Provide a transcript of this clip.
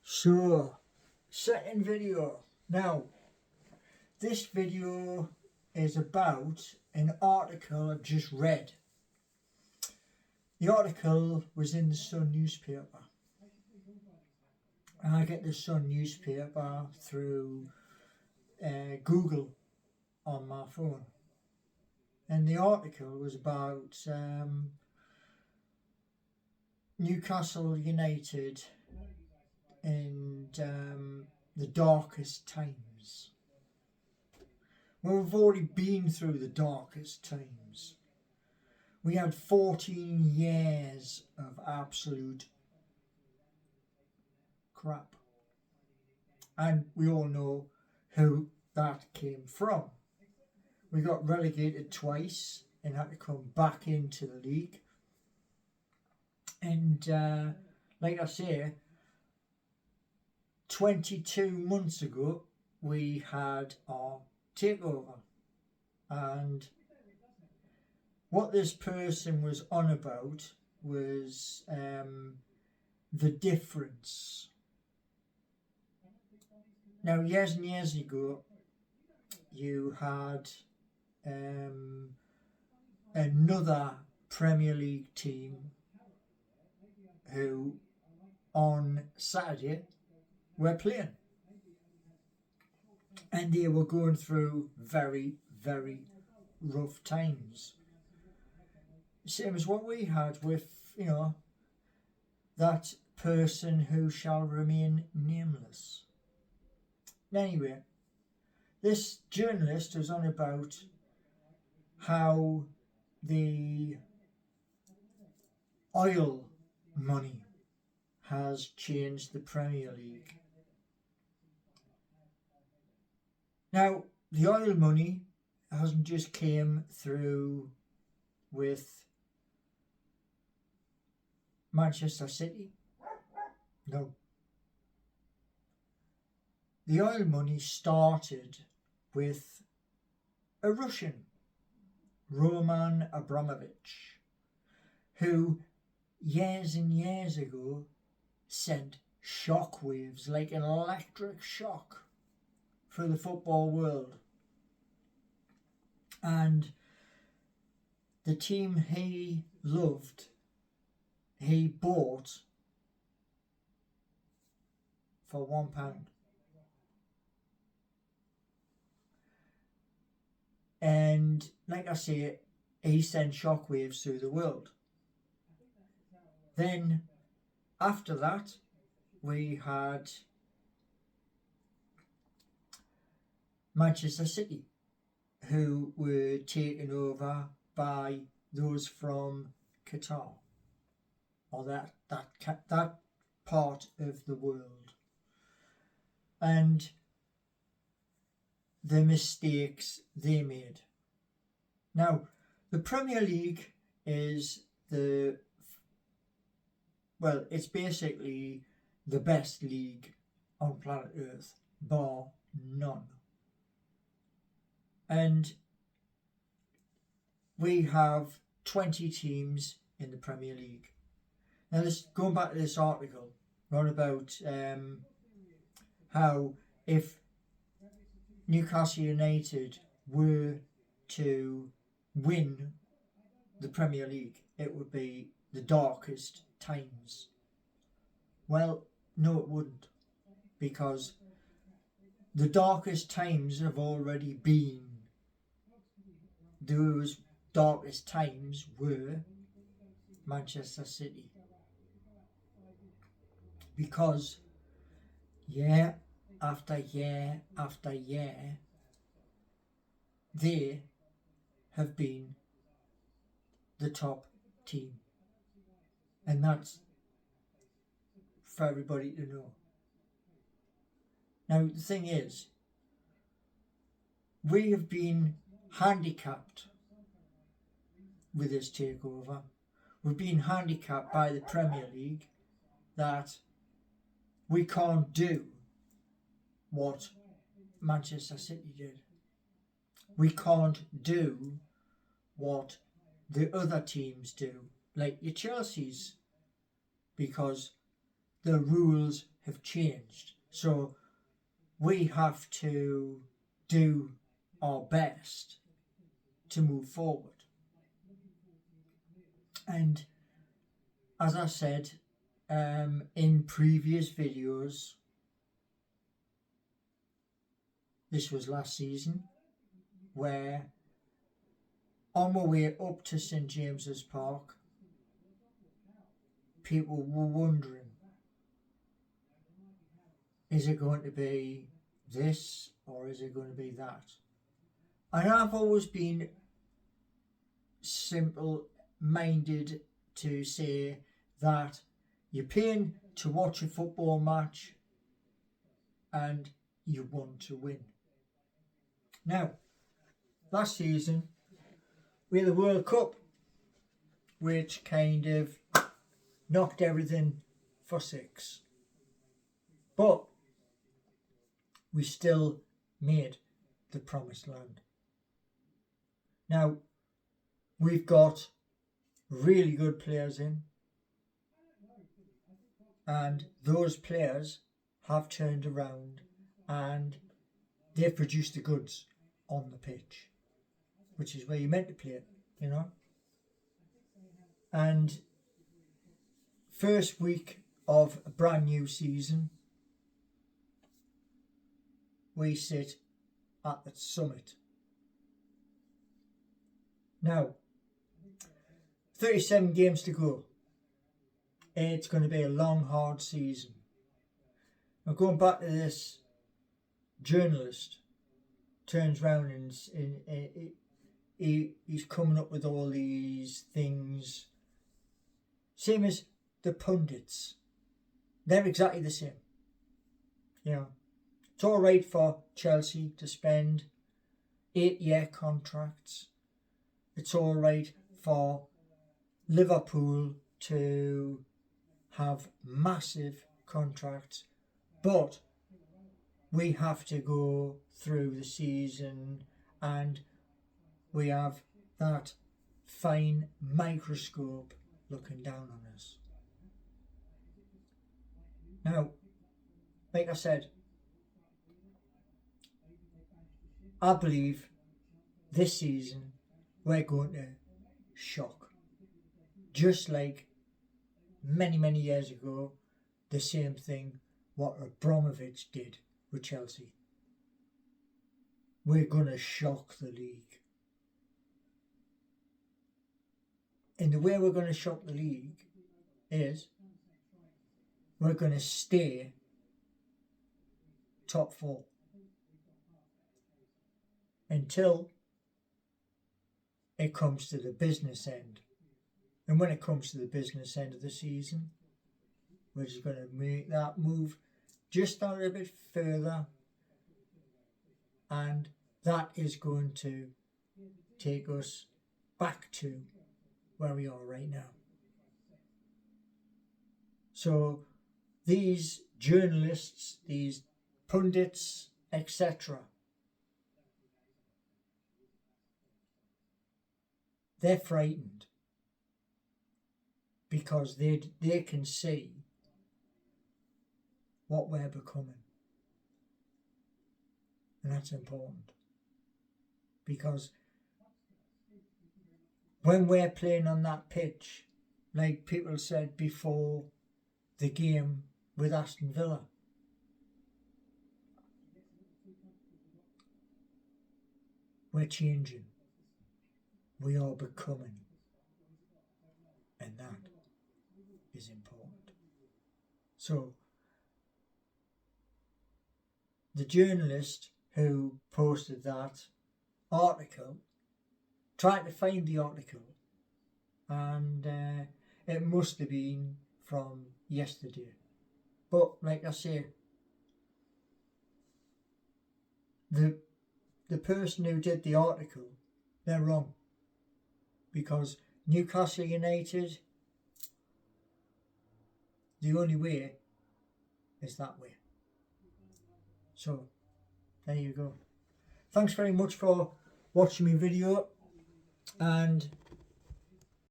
So, second video. Now, this video is about an article I've just read. The article was in the Sun newspaper. I get the Sun newspaper through Google on my phone. And the article was about Newcastle United and the darkest times. Well, we've already been through the darkest times. We had 14 years of absolute crap. And we all know who that came from. We got relegated twice and had to come back into the league. And like I say, 22 months ago we had our takeover, and what this person was on about was the difference. Now, years and years ago you had another Premier League team who on Saturday were playing, and they were going through very, very rough times. Same as what we had with, that person who shall remain nameless. Anyway, this journalist was on about how the oil money has changed the Premier League. Now, the oil money hasn't just came through with Manchester City. No. The oil money started with a Russian, Roman Abramovich, who years and years ago sent shockwaves, like an electric shock, for the football world. And the team he loved, he bought for £1. And like I say, he sent shockwaves through the world. Then after that we had Manchester City, who were taken over by those from Qatar, or that part of the world, and the mistakes they made. Now, the Premier League is it's basically the best league on planet Earth, bar none. And we have 20 teams in the Premier League. Now, going back to this article, on about how if Newcastle United were to win the Premier League, it would be the darkest times. Well, no, it wouldn't, because the darkest times have already been. Those darkest times were Manchester City, because year after year after year they have been the top team, and that's for everybody to know. Now, the thing is, we have been handicapped with this takeover. We've been handicapped by the Premier League that we can't do what Manchester City did. We can't do what the other teams do, like your Chelsea's, because the rules have changed. So we have to do our best to move forward. And as I said in previous videos, this was last season, where on my way up to St James's Park, people were wondering, is it going to be this or is it going to be that? And I've always been simple-minded to say that you're paying to watch a football match and you want to win. Now, last season we had the World Cup, which kind of knocked everything for six. But we still made the promised land. Now, we've got really good players in, and those players have turned around and they've produced the goods on the pitch, which is where you're meant to play it, you know. And first week of a brand new season, we sit at the summit. Now, 37 games to go. It's going to be a long, hard season. Now, going back to this journalist, turns round and he's coming up with all these things. Same as the pundits. They're exactly the same. You know, it's all right for Chelsea to spend 8-year contracts. It's all right for Liverpool to have massive contracts, but we have to go through the season and we have that fine microscope looking down on us. Now, like I said, I believe this season we're going to shock. Just like many years ago, the same thing what Abramovich did with Chelsea. We're going to shock the league. And the way we're going to shock the league is we're going to stay top 4 until it comes to the business end. And when it comes to the business end of the season, we're just going to make that move just a little bit further, and that is going to take us back to where we are right now. So these journalists, these pundits, etc., they're frightened because they can see what we're becoming. And that's important, because when we're playing on that pitch, like people said before the game with Aston Villa, we're changing, we are becoming, and that is important. So the journalist who posted that article tried to find the article, and it must have been from yesterday. But like I say, the person who did the article, they're wrong, because Newcastle United, the only way is that way. So there you go. Thanks very much for watching my video, and